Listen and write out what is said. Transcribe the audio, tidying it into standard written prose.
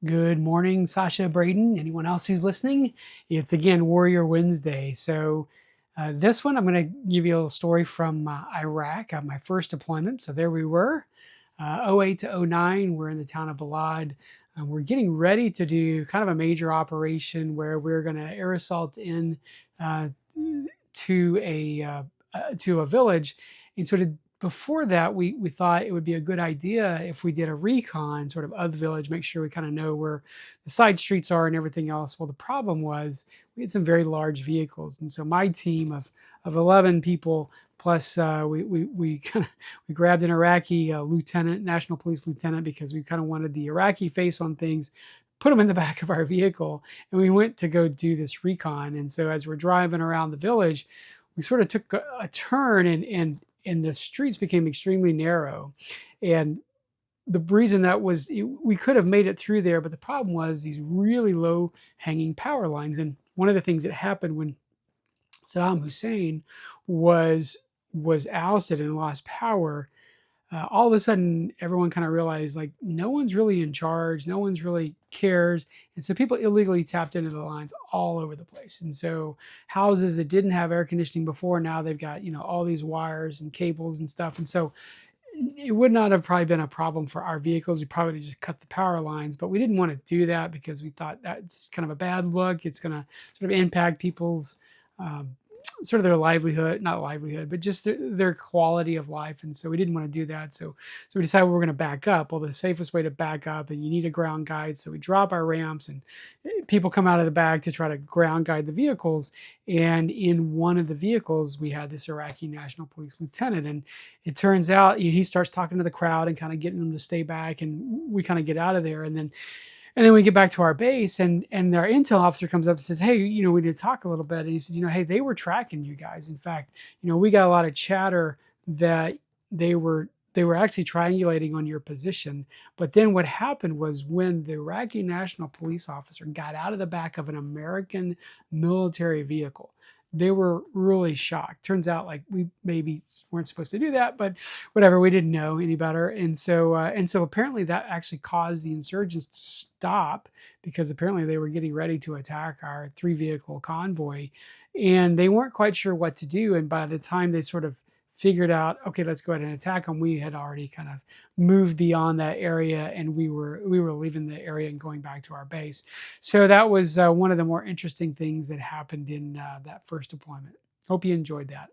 Good morning, Sasha, Braden, anyone else who's listening. It's again Warrior Wednesday. This one, I'm going to give you a little story from Iraq, my first deployment. So, there we were, '08 to '09. We're in the town of Balad. We're getting ready to do kind of a major operation where we're going to air assault in uh, to a village. And sort of before that, we thought it would be a good idea if we did a recon of the village, make sure we kind of know where the side streets are and everything else. Well, the problem was we had some very large vehicles, and so my team of 11 people plus we kind of we grabbed an Iraqi lieutenant, national police lieutenant, because we kind of wanted the Iraqi face on things. Put him in the back of our vehicle, and we went to go do this recon. And so, as we're driving around the village, we sort of took a turn, and the streets became extremely narrow. And the reason that was, we could have made it through there, but the problem was these really low hanging power lines. And one of the things that happened when Saddam Hussein was was ousted and lost power, all of a sudden everyone kind of realized, like, no one's really in charge, no one's really cares. And so people illegally tapped into the lines all over the place. And so houses that didn't have air conditioning before, now they've got, all these wires and cables and stuff. And so it would not have probably been a problem for our vehicles. We probably just cut the power lines, but we didn't want to do that because we thought that's kind of a bad look. It's going to sort of impact people's um, sort of their livelihood, not livelihood, but just their quality of life. And so we didn't want to do that. So we decided we were going to back up. Well, the safest way to back up, and you need a ground guide. So we drop our ramps, and people come out of the back to try to ground guide the vehicles. And in one of the vehicles, we had this Iraqi National Police lieutenant. And it turns out he starts talking to the crowd and kind of getting them to stay back. And we kind of get out of there. And then we get back to our base, and our intel officer comes up and says, "Hey, we need to talk a little bit." And he says, "Hey, they were tracking you guys. In fact, we got a lot of chatter that they were actually triangulating on your position." But then what happened was, when the Iraqi National Police officer got out of the back of an American military vehicle, they were really shocked. Turns out, like, we maybe weren't supposed to do that, but whatever, we didn't know any better. And so apparently that actually caused the insurgents to stop, because apparently they were getting ready to attack our 3 vehicle convoy, and they weren't quite sure what to do. And by the time they sort of figured out, okay, let's go ahead and attack them, we had already kind of moved beyond that area, and we were leaving the area and going back to our base. So that was one of the more interesting things that happened in that first deployment. Hope you enjoyed that.